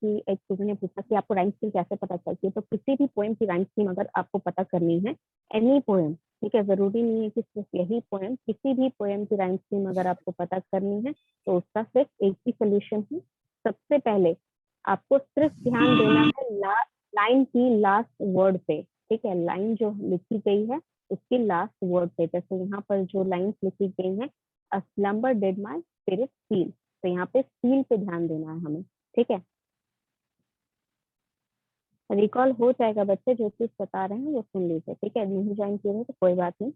कि एक स्टूडेंट ने पूछा कि आपको राइम स्कीम कैसे पता चलती है, तो किसी भी पोएम की राइम स्कीम अगर आपको पता करनी है, एनी पोएम, ठीक है, जरूरी नहीं है कि सिर्फ यही पोएम, किसी भी पोएम की राइम स्कीम अगर आपको पता करनी है तो उसका सिर्फ एक ही सोल्यूशन है। सबसे पहले आपको सिर्फ ध्यान देना है लाइन की लास्ट वर्ड पे, ठीक है, लाइन जो लिखी गई है उसकी लास्ट वर्ड पे। जैसे यहाँ पर जो लाइन्स लिखी गई है, a slumber did my spirit feel, तो यहाँ पे फील पे ध्यान देना है हमें, ठीक है। रिकॉल हो जाएगा बच्चे, जो चीज बता रहे हैं वो सुन लीजिए, ठीक है, नहीं ज्वाइन किए हैं तो कोई बात नहीं,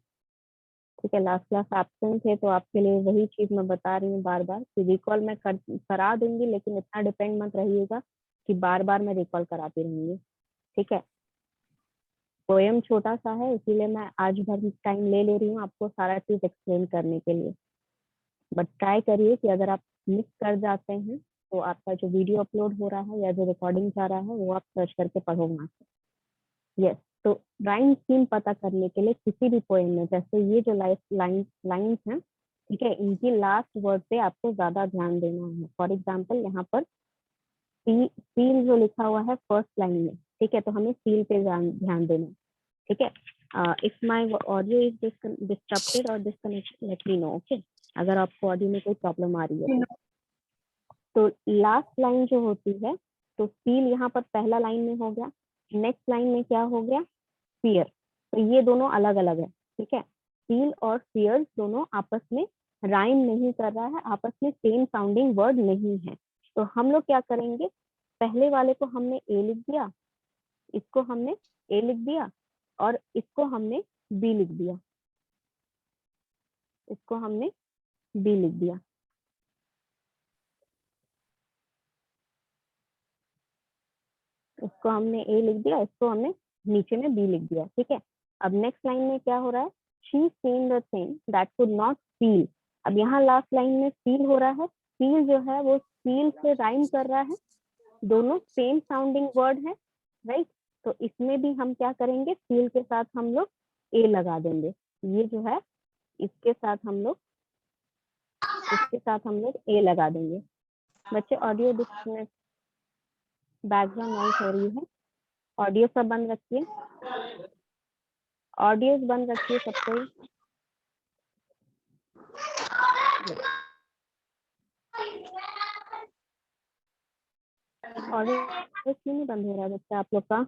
ठीक है। लास्ट क्लास एब्सेंट थे तो आपके लिए वही चीज मैं बता रही हूँ बार बार कि रिकॉल मैं करा दूंगी, लेकिन इतना डिपेंड मत रहिएगा कि बार बार मैं रिकॉल कराती रहूंगी, ठीक है। पोएम छोटा सा है इसीलिए मैं आज भर टाइम ले रही हूँ आपको सारा चीज एक्सप्लेन करने के लिए, बट ट्राई करिए कि अगर आप मिस कर जाते हैं तो आपका जो वीडियो अपलोड हो रहा है या जो रिकॉर्डिंग जा रहा है वो आप सर्च करके पढ़ो वहां से। यस, तो राइम स्कीम पता करने के लिए किसी भी पोएम में, जैसे ये जो लाइन्स हैं, ठीक है, इनकी लास्ट वर्ड पे आपको ज्यादा ध्यान देना है। फॉर एग्जाम्पल यहाँ पर सील जो लिखा हुआ है फर्स्ट लाइन में, ठीक है, तो हमें सील पे ध्यान देना है, ठीक है। If my audio is disturbed और disconnected let me know, okay, अगर आपको ऑडियो में कोई प्रॉब्लम आ रही है तो लास्ट लाइन जो होती है, तो फील यहाँ पर पहला लाइन में हो गया, नेक्स्ट लाइन में क्या हो गया, फियर, तो ये दोनों अलग अलग है, ठीक है। फील और फियर दोनों आपस में राइम नहीं कर रहा है, आपस में सेम साउंडिंग वर्ड नहीं है, तो हम लोग क्या करेंगे, पहले वाले को हमने ए लिख दिया, इसको हमने ए लिख दिया और इसको हमने बी लिख दिया, इसको हमने बी लिख दिया, इसको हमने ए लिख दिया, इसको हमने नीचे में बी लिख दिया, ठीक है। अब नेक्स्ट लाइन में क्या हो रहा है, she seen the thing that could not feel, अब यहाँ लास्ट लाइन में फील हो रहा है, फील जो है वो फील से राइम कर रहा है, दोनों सेम साउंडिंग वर्ड है, राइट, तो इसमें भी हम क्या करेंगे, फील के साथ हम लोग ए लगा देंगे, ये जो है इसके साथ हम लोग ए लगा देंगे। बच्चे ऑडियो डिस्टर्बेंस, बैकग्राउंड नॉइस हो रही है, ऑडियो सब बंद रखिए, ऑडियो बंद रखिए सब कोई। ऑडियो क्यों नहीं बंद हो रहा है बच्चा आप लोग का,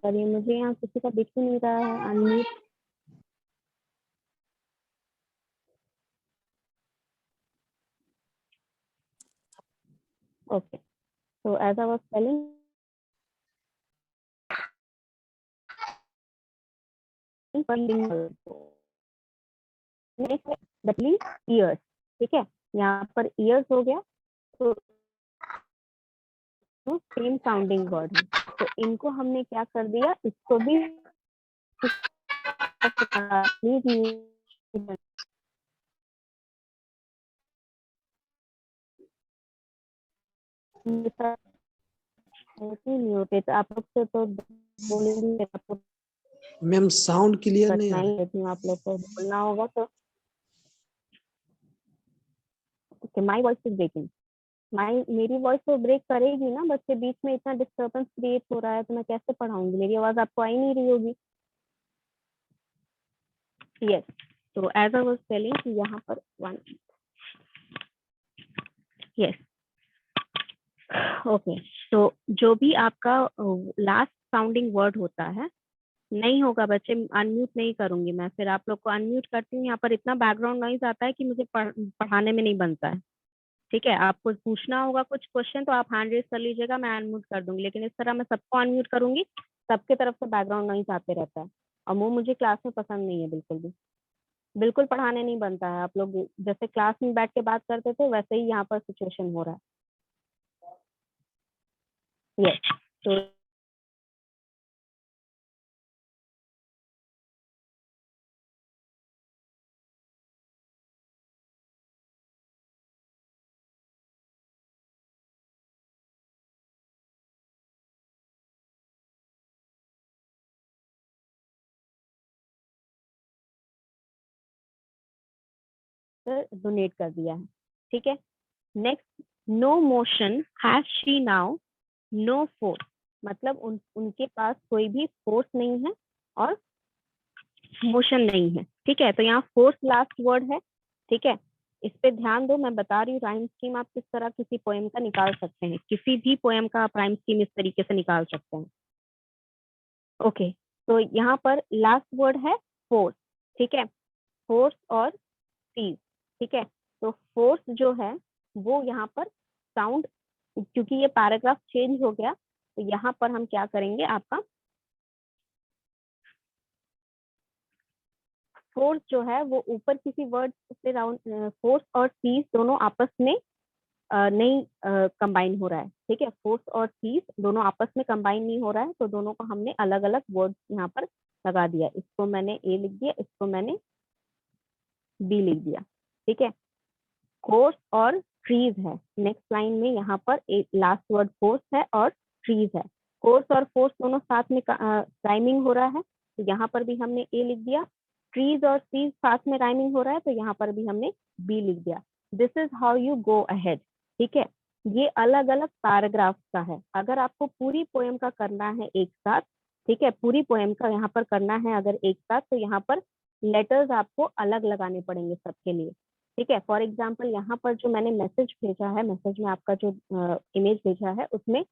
अरे मुझे यहाँ किसी का दिख ही नहीं रहा है unmute. Okay, so as I was telling, years, ठीक है, यहाँ पर ईयर्स हो गया, तो सेम साउंडिंग वर्ड है, तो इनको हमने क्या कर दिया, इसको भी प्लीज नहीं होते, तो आप लोग से तो बोलेंगे, आपको मैम साउंड क्लियर नहीं आ कठिनाई है, आप लोग को बोलना होगा तो okay. My voice is breaking, मेरी वॉइस तो ब्रेक करेगी ना बच्चे, बीच में इतना डिस्टर्बेंस क्रिएट हो रहा है तो मैं कैसे पढ़ाऊंगी, मेरी आवाज आपको आई नहीं रही होगी। यस, तो एज आई वाज टेलिंग कि यहाँ पर वन, यस, ओके, तो जो भी आपका लास्ट साउंडिंग वर्ड होता है, नहीं होगा बच्चे, अनम्यूट नहीं करूंगी मैं, फिर आप लोग को अनम्यूट करती हूँ, यहाँ पर इतना बैकग्राउंड नॉइज आता है कि मुझे पढ़ाने में नहीं बनता है, ठीक है। आपको पूछना होगा कुछ क्वेश्चन तो आप हैंड रेज कर लीजिएगा, मैं अनम्यूट कर दूंगी, लेकिन इस तरह मैं सबको अनम्यूट करूंगी, सबके तरफ से बैकग्राउंड नॉइज आते रहता है, और वो मुझे क्लास में पसंद नहीं है बिल्कुल भी, बिल्कुल पढ़ाने नहीं बनता है। आप लोग जैसे क्लास में बैठ के बात करते थे वैसे ही यहाँ पर सिचुएशन हो रहा है। यस, तो डोनेट कर दिया है, ठीक है। Next no motion has she now, no force, मतलब उनके पास कोई भी फोर्स नहीं है और मोशन नहीं है। ठीक है, तो यहाँ फोर्स लास्ट वर्ड है। ठीक है, इस पे ध्यान दो, मैं बता रही हूँ राइम स्कीम आप किस तरह किसी पोएम का निकाल सकते हैं। किसी भी पोएम का आप राइम स्कीम इस तरीके से निकाल सकते हैं। ओके, तो यहाँ पर लास्ट वर्ड है फोर्स। ठीक है, फोर्स और सीज। ठीक है, तो फोर्स जो है वो यहाँ पर साउंड, क्योंकि ये पैराग्राफ चेंज हो गया तो यहाँ पर हम क्या करेंगे, आपका फोर्स जो है वो ऊपर किसी वर्ड से राउंड, फोर्स और सीज दोनों आपस में नहीं कंबाइन हो रहा है। ठीक है, फोर्स और सीज दोनों आपस में कंबाइन नहीं हो रहा है, तो दोनों को हमने अलग अलग वर्ड यहाँ पर लगा दिया। इसको मैंने ए लिख दिया, इसको मैंने बी लिख दिया। ठीक है, कोर्स और ट्रीज है। नेक्स्ट लाइन में यहाँ पर लास्ट वर्ड फोर्स है और ट्रीज है। कोर्स और फोर्स दोनों साथ में राइमिंग हो रहा है, तो यहाँ पर भी हमने ए लिख दिया। ट्रीज और ट्रीज साथ में राइमिंग हो रहा है, तो यहाँ पर भी हमने बी लिख दिया। This is how you go ahead. ठीक है, ये अलग अलग पैराग्राफ का है। अगर आपको पूरी पोएम का करना है एक साथ, ठीक है, पूरी पोएम का यहाँ पर करना है अगर एक साथ, तो यहाँ पर लेटर्स आपको अलग लगाने पड़ेंगे सबके लिए। ठीक है, फॉर एग्जाम्पल यहाँ पर जो मैंने मैसेज भेजा है, मैसेज में आपका जो इमेज भेजा है उसमें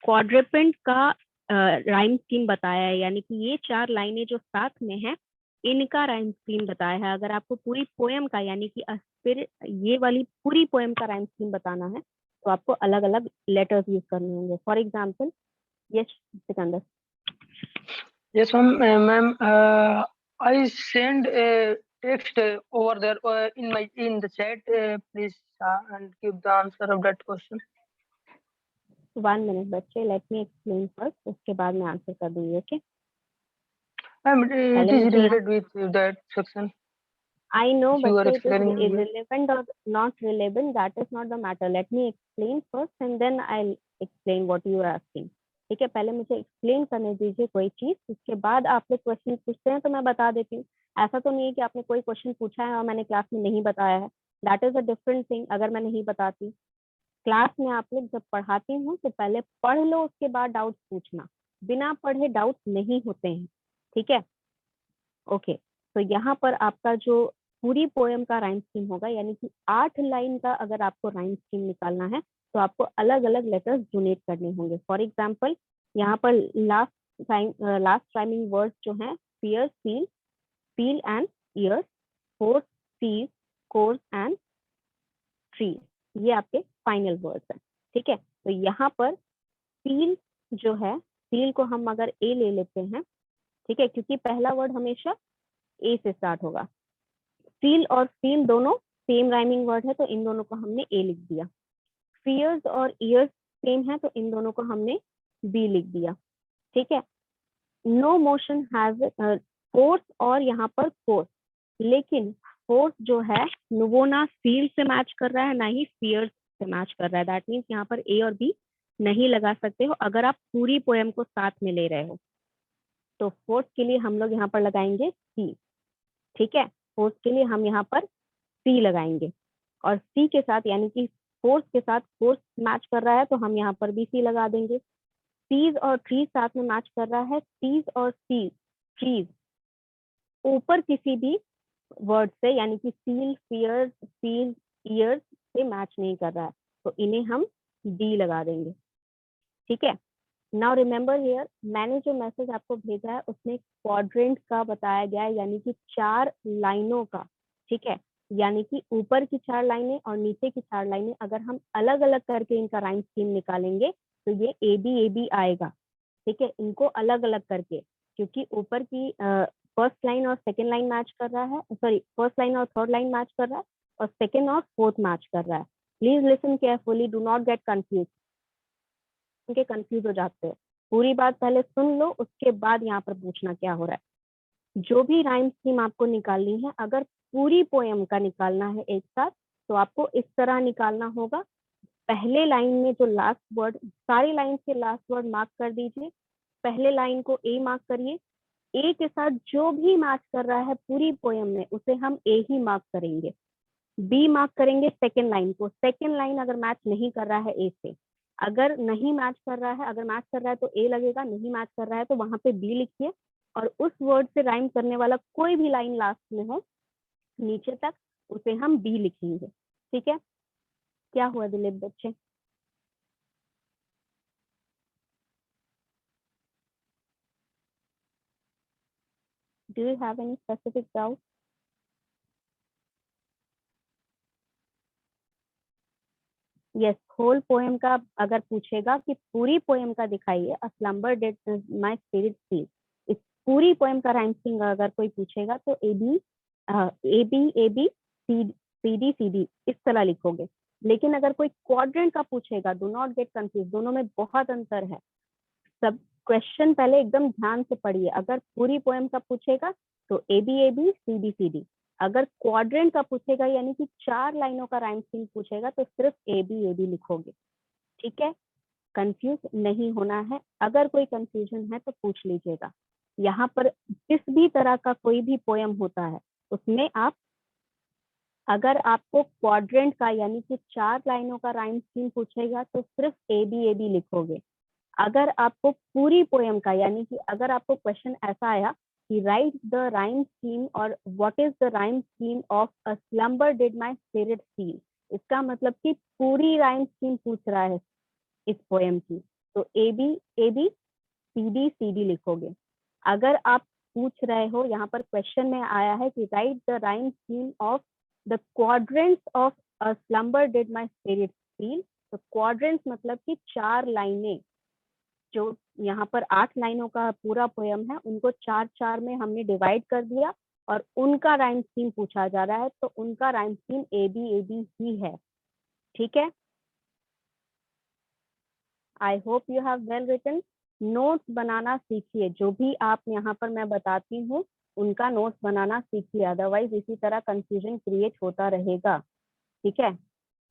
क्वाड्रेपेंट का राइम स्कीम बताया है, यानी कि ये 4 लाइनें जो साथ में है इनका राइम स्कीम बताया है। अगर आपको पूरी पोएम का, यानी कि फिर ये वाली पूरी पोएम का राइम स्कीम बताना है तो आपको अलग अलग लेटर्स यूज करने होंगे। For example, yes Sikandar. Yes, ma'am. Ma'am, I send a text over there in the chat. Please and give the answer of that question. 1 minute बच्चे, लेट मी एक्सप्लेन फर्स्ट, उसके बाद मैं आंसर कर दूंगी। Okay, Ma'am, it is related with that section. I know, You but are it is explaining here. irrelevant or not relevant. That is not the matter. Let me explain first, and then I'll explain what you are asking. ठीक है, पहले मुझे explain करने दीजिए कोई चीज, उसके बाद आप लोग क्वेश्चन पूछते हैं तो मैं बता देती हूँ। ऐसा तो नहीं है कि आपने कोई क्वेश्चन पूछा है और मैंने क्लास में नहीं बताया है। That is a different thing. अगर मैं नहीं बताती क्लास में, आप लोग जब पढ़ाती हूँ तो पहले पढ़ लो, उसके बाद डाउट पूछना। बिना पढ़े डाउट नहीं होते हैं। ठीक है, ओके, तो यहाँ पर आपका जो पूरी पोएम का राइम स्कीम होगा, यानी कि 8 लाइन का अगर आपको राइम स्कीम निकालना है तो आपको अलग अलग लेटर्स डोनेट करने होंगे। फॉर एग्जाम्पल, यहाँ पर लास्ट राइमिंग वर्ड्स जो हैं fear, feel, feel and ear, force, sees, course and tree, ये आपके फाइनल वर्ड्स हैं। ठीक है, तो यहाँ पर फील जो है, फील को हम अगर ए ले लेते हैं, ठीक है, क्योंकि पहला वर्ड हमेशा ए से स्टार्ट होगा। फील और फील दोनों सेम राइमिंग वर्ड है, तो इन दोनों को हमने ए लिख दिया। फियर्स और ईयर्स सेम है, तो इन दोनों को हमने बी लिख दिया। ठीक है, नो मोशन हैज फोर्स और यहाँ पर फोर्स, लेकिन फोर्स जो है वो ना फील से मैच कर रहा है ना ही फियर्स से मैच कर रहा है। दैट मीन्स यहाँ पर ए और बी नहीं लगा सकते हो अगर आप पूरी पोएम को साथ में ले रहे हो। तो फोर्स के लिए हम लोग यहाँ पर लगाएंगे सी। ठीक है, फोर्स के लिए हम यहाँ पर सी लगाएंगे, और सी के साथ, यानी कि फोर्स के साथ फोर्स मैच कर रहा है तो हम यहाँ पर भी सी लगा देंगे। सीज और ट्रीज साथ में मैच कर रहा है, सीज और सीज, ट्रीज ऊपर किसी भी वर्ड से, यानी कि सील, फियर्स, फील, ईयर्स से मैच नहीं कर रहा है, तो इन्हें हम डी लगा देंगे। ठीक है, नाउ रिमेंबर हियर, मैंने जो मैसेज आपको भेजा है उसमें क्वाड्रेंट का बताया गया है, यानी कि 4 लाइनों का। ठीक है, यानी कि ऊपर की 4 लाइनें और नीचे की 4 लाइनें अगर हम अलग अलग करके इनका राइम स्कीम निकालेंगे तो ये ए बी आएगा। ठीक है, इनको अलग अलग करके, क्योंकि ऊपर की फर्स्ट लाइन और सेकेंड लाइन मैच कर रहा है, सॉरी फर्स्ट लाइन और थर्ड लाइन मैच कर रहा है, और सेकेंड और फोर्थ मैच कर रहा है। Please listen carefully, do not get confuse, के कंफ्यूज हो जाते हैं। पूरी बात पहले सुन लो, उसके बाद यहाँ पर पूछना क्या हो रहा है। जो भी राइम स्कीम आपको निकालनी है, अगर पूरी पोएम का निकालना है एक साथ, तो आपको इस तरह निकालना होगा। पहले लाइन में जो लास्ट वर्ड, सारी लाइन के लास्ट वर्ड मार्क कर दीजिए। पहले लाइन को ए मार्क करिए, ए के साथ जो भी मैच कर रहा है पूरी पोएम में उसे हम ए ही मार्क करेंगे। बी मार्क करेंगे सेकेंड लाइन को। सेकेंड लाइन अगर मैच नहीं कर रहा है ए से, अगर नहीं मैच कर रहा है, अगर मैच कर रहा है तो ए लगेगा, नहीं मैच कर रहा है तो वहां पे बी लिखिए, और उस वर्ड से राइम करने वाला कोई भी लाइन लास्ट में हो नीचे तक, उसे हम बी लिखेंगे। ठीक है, क्या हुआ दिलीप बच्चे? Do you have any specific doubt? Yes, whole poem का अगर पूछेगा कि पूरी पोएम का दिखाइए, a slumber dead my spirit sleep, इस पूरी पोएम का राइम स्कीम अगर कोई पूछेगा तो A B A B C D इस तरह लिखोगे। लेकिन अगर कोई क्वाड्रेंट का पूछेगा, डू नॉट गेट कंफ्यूज, दोनों में बहुत अंतर है। सब क्वेश्चन पहले एकदम ध्यान से पढ़िए। अगर पूरी पोएम का पूछेगा तो ए बी सी डी। अगर क्वाड्रेंट का पूछेगा यानी कि 4 लाइनों का राइम स्कीम पूछेगा तो सिर्फ ए बी लिखोगे। ठीक है, कंफ्यूज नहीं होना है। अगर कोई कंफ्यूजन है तो पूछ लीजिएगा। यहाँ पर जिस भी तरह का कोई भी पोएम होता है उसमें आप, अगर आपको क्वाड्रेंट का यानी कि 4 लाइनों का राइम स्कीम पूछेगा तो सिर्फ ए बी लिखोगे। अगर आपको पूरी पोएम का, यानी कि अगर आपको क्वेश्चन ऐसा आया कि राइट द राइम स्कीम और what is the rhyme scheme of a slumber did my spirit feel, इसका मतलब कि पूरी राइम स्कीम पूछ रहा है इस पोएम की, तो ए बी सी डी लिखोगे। अगर आप पूछ रहे हो, यहाँ पर क्वेश्चन में आया है कि right the rhyme scheme of the quadrants of a slumber did my spirit feel, तो क्वाड्रेंट्स मतलब कि 4 लाइनें, जो यहाँ पर 8 लाइनों का पूरा पोयम है उनको 4-4 में हमने डिवाइड कर दिया और उनका राइम स्कीम पूछा जा रहा है, तो उनका राइम स्कीम ए बी ही है। ठीक है, I hope you have well written. Notes बनाना सीखिए, जो भी आप यहाँ पर मैं बताती हूँ उनका नोट्स बनाना सीखिए, अदरवाइज इसी तरह कंफ्यूजन क्रिएट होता रहेगा। ठीक है,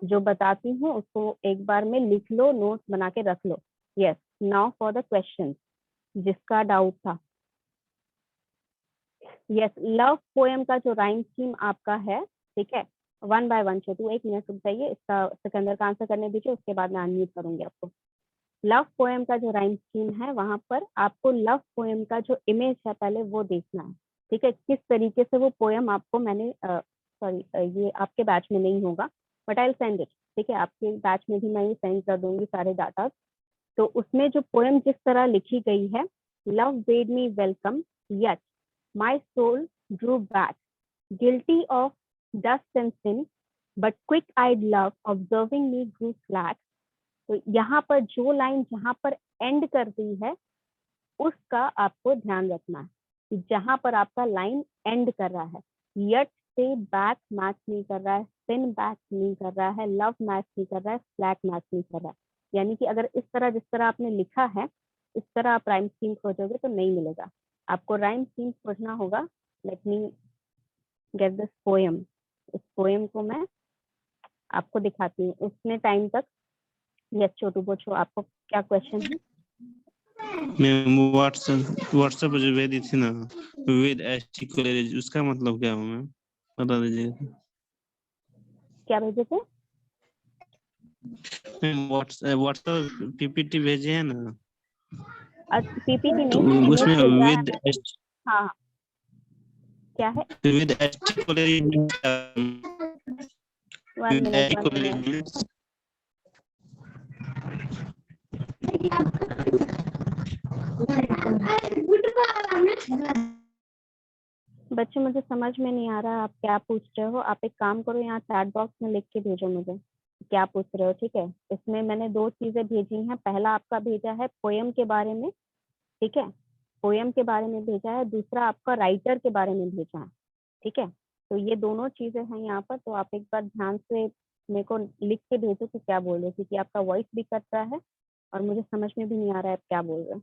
जो बताती हूँ उसको एक बार में लिख लो, नोट्स बना के रख लो। Yes, now for the question जिसका डाउट था। यस, लव पोएम का जो राइम स्कीम आपका है, ठीक है, 1 बाय 1 छोटू 1 मिनट रुक जाइए, इसका सिकंदर का आंसर करने दीजिए, उसके बाद मैं अनम्यूट करूंगी आपको। लव पोएम का जो राइम स्कीम है वहां पर आपको लव पोएम का जो इमेज है पहले वो देखना है। ठीक है, किस तरीके से वो पोएम आपको मैंने सॉरी ये आपके बैच में नहीं होगा, but I will send it. ठीक है, आपके बैच में भी मैं ये सेंड कर दूंगी सारे डाटा। तो उसमें जो पोएम जिस तरह लिखी गई है, love bade me welcome yet my soul drew back guilty of dust and sin but quick eyed love observing me grew flat. तो यहाँ पर जो लाइन जहाँ पर एंड करती है उसका आपको ध्यान रखना है, जहाँ पर आपका लाइन एंड कर रहा है। यट से बैक मैच नहीं कर रहा है, सिन बैक नहीं कर रहा है, लव मैच नहीं कर रहा है, फ्लैट मैच नहीं कर रहा है। यानी कि अगर इस तरह जिस तरह आपने लिखा है इस तरह आप राइम स्कीम खोजोगे तो नहीं मिलेगा। आपको राइम स्कीम खोजना होगा। Let me get this poem. इस पोएम को मैं आपको दिखाती हूँ, उसने टाइम तक। यस छोटू पूछो, आपको क्या क्वेश्चन है? मैम व्हाट्सएप पर जो भेजी थी ना विद एस्टिकुलर, उसका मतलब क्या है मैम, बता दीजिएगा। क्या भेजे थे? मैम व्हाट्सएप पीपीटी भेजे हैं ना, पीपीटी तो नहीं है, इमेज उसमें भेजा है विद मैंने। हाँ हाँ, क्या है? विद एस्टिकुलर वन मिनट। बच्चे मुझे समझ में नहीं आ रहा आप क्या पूछ रहे हो। आप एक काम करो, यहाँ चैट बॉक्स में लिख के भेजो मुझे क्या पूछ रहे हो। ठीक है, इसमें मैंने 2 चीजें भेजी हैं। पहला आपका भेजा है पोएम के बारे में, ठीक है, पोएम के बारे में भेजा है। दूसरा आपका राइटर के बारे में भेजा है। ठीक है, तो ये दोनों चीजें हैं यहाँ पर, तो आप एक बार ध्यान से मेरे को लिख के भेजो कि क्या बोल रहे हो, क्योंकि आपका वॉइस भी कट रहा है और मुझे समझ में भी नहीं आ रहा है आप क्या बोल रहे हो।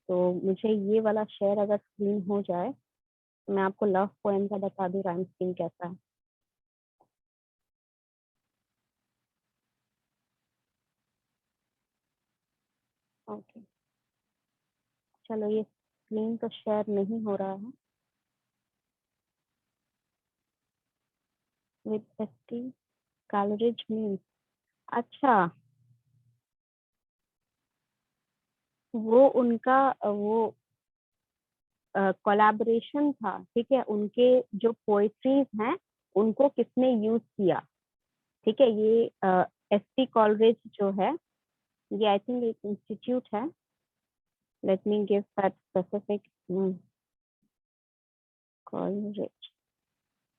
तो मुझे ये वाला शेयर अगर स्क्रीन हो जाए तो मैं आपको लव पोएम का बता दूं राइम स्कीम कैसा है। ओके, चलो ये स्क्रीन तो शेयर नहीं हो रहा है। with ST Coleridge means, अच्छा वो उनका वो कोलैबोरेशन था, ठीक है, उनके जो पोएट्रीज हैं उनको किसने यूज किया, ठीक है। ये ST कॉलरिज जो है, ये आई थिंक एक इंस्टीट्यूट है, let me give that specific, Coleridge,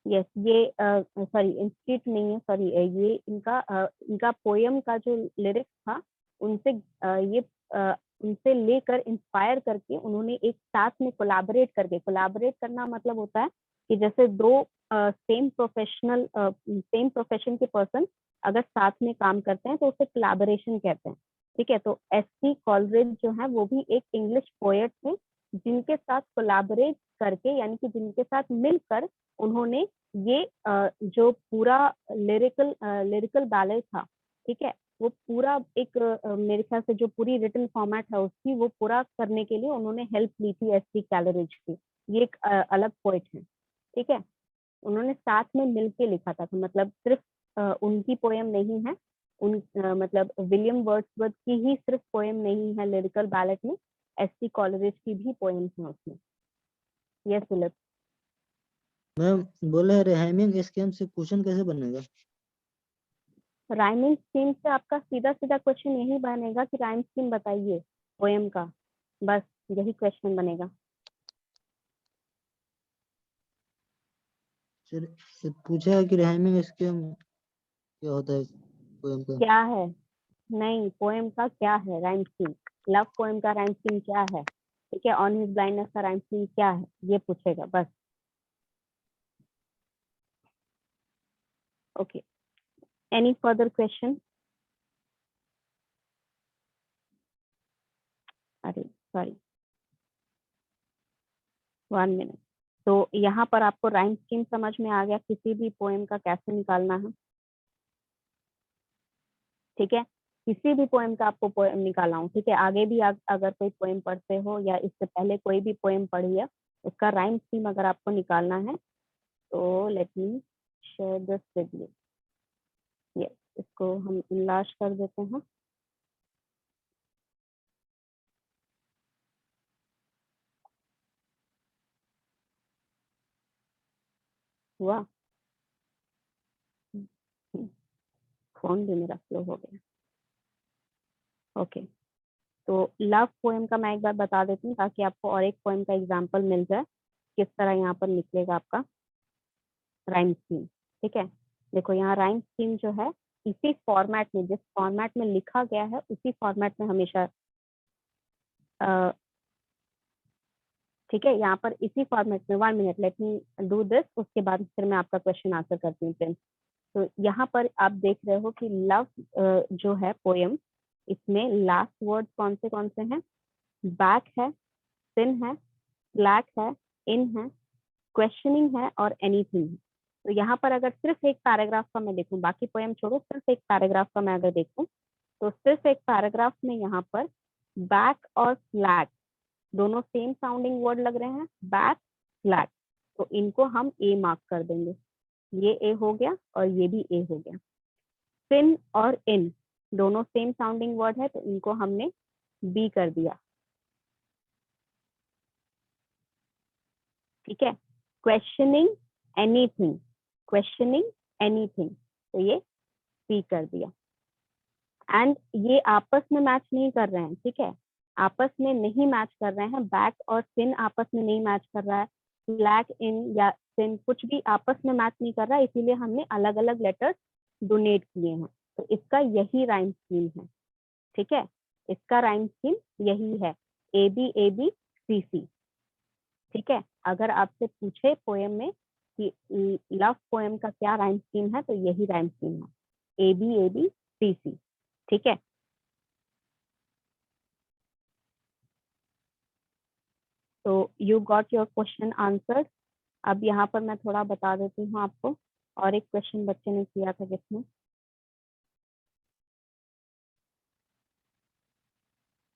yes, ये सॉरी इंस्टीट्यूट नहीं है, सॉरी, ये इनका पोयम का जो लिरिक्स था उनसे ये उनसे लेकर इंस्पायर करके उन्होंने एक साथ में कोलैबोरेट करके, कोलैबोरेट करना मतलब होता है कि जैसे दो सेम प्रोफेशन के पर्सन अगर साथ में काम करते हैं तो उसे कोलैबोरेशन कहते हैं, ठीक है। तो ST कॉलरिज जो है वो भी एक इंग्लिश पोएट थे जिनके साथ कोलैबोरेट करके, यानी कि जिनके साथ मिलकर उन्होंने ये जो पूरा लिरिकल बैले था, ठीक है, वो पूरा एक मेरे ख्याल से जो पूरी रिटन फॉर्मेट है उसकी, वो पूरा करने के लिए उन्होंने हेल्प ली थी ST कॉलरिज की। ये एक अलग पोइट है, ठीक है। उन्होंने साथ में मिलके लिखा था, तो मतलब सिर्फ उनकी पोयम नहीं है, मतलब विलियम वर्ड्सवर्थ की ही सिर्फ पोयम नहीं है लिरिकल बैलेट में, ST कॉलरिज की भी पोयम है उसमें। Yes Philip. मैम बोले राइमिंग स्कीम से क्वेश्चन कैसे बनेगा? राइमिंग स्कीम से आपका सीधा सीधा क्वेश्चन यही बनेगा कि राइम स्कीम बताइए पोएम का, बस यही क्वेश्चन बनेगा। सर पूछा है कि राइमिंग स्कीम क्या होता है पोएम का? क्या है, नहीं, पोएम का क्या है राइम स्कीम, लव पोएम का राइम स्कीम क्या है, ठीक है, ऑन हिज ब्लाइंडनेस का राइम स्कीम क्या है, ये पूछेगा बस। Okay, any further question? अरे सॉरी, 1 मिनट। तो यहाँ पर आपको राइम स्कीम समझ में आ गया किसी भी पोएम का कैसे निकालना है, ठीक है। किसी भी पोएम का आपको पोएम निकाला हूँ, ठीक है। आगे भी अगर कोई पोएम पढ़ते हो या इससे पहले कोई भी पोएम पढ़ी है, उसका राइम स्कीम अगर आपको निकालना है तो let me share this with you. Yes, इसको हम इनलार्ज कर देते हैं। हुआ, फोन भी मेरा स्लो हो गया। ओके, तो लव पोएम का मैं एक बार बता देती हूँ ताकि आपको और एक पोएम का एग्जाम्पल मिल जाए किस तरह यहाँ पर निकलेगा आपका राइम स्कीम, ठीक है। देखो यहाँ राइम स्कीम जो है इसी फॉर्मेट में, जिस फॉर्मेट में लिखा गया है उसी फॉर्मेट में हमेशा, ठीक है, यहाँ पर इसी फॉर्मेट में। 1 minute, let me do this, उसके बाद फिर मैं आपका क्वेश्चन आंसर करती हूँ प्रिंस। तो यहाँ पर आप देख रहे हो कि लव जो है पोएम, इसमें लास्ट वर्ड कौन से हैं, बैक है, सिन है, ब्लैक है, इन है, क्वेश्चनिंग है और एनीथिंग है। तो यहाँ पर अगर सिर्फ एक पैराग्राफ का मैं देखूं, बाकी पोएम छोड़ो, सिर्फ एक पैराग्राफ का मैं अगर देखूं तो सिर्फ एक पैराग्राफ में यहाँ पर बैक और फ्लैग दोनों सेम साउंडिंग वर्ड लग रहे हैं, बैक फ्लैग, तो इनको हम ए मार्क कर देंगे। ये ए हो गया और ये भी ए हो गया। सिन और इन दोनों सेम साउंडिंग वर्ड है तो इनको हमने बी कर दिया, ठीक है। क्वेश्चनिंग एनीथिंग, क्वेश्चनिंग एनीथिंग, तो ये सी कर दिया। एंड ये आपस में मैच नहीं कर रहे हैं, ठीक है, आपस में नहीं मैच कर रहे हैं, बैक और सिन आपस में नहीं मैच कर रहा है, ब्लैक इन या सिन कुछ भी आपस में मैच नहीं कर रहा है, इसीलिए हमने अलग अलग लेटर्स डोनेट किए हैं। तो इसका यही राइम स्कीम है, ठीक है, इसका राइम स्कीम यही है, ए बी सी सी, ठीक है। अगर आपसे पूछे पोएम में कि लव पोएम का क्या राइम स्कीम है तो यही राइम स्कीम है, ए बी सी सी, ठीक है। तो you got your question answered. अब यहाँ पर मैं थोड़ा बता देती हूँ आपको, और एक क्वेश्चन बच्चे ने किया था जिसमें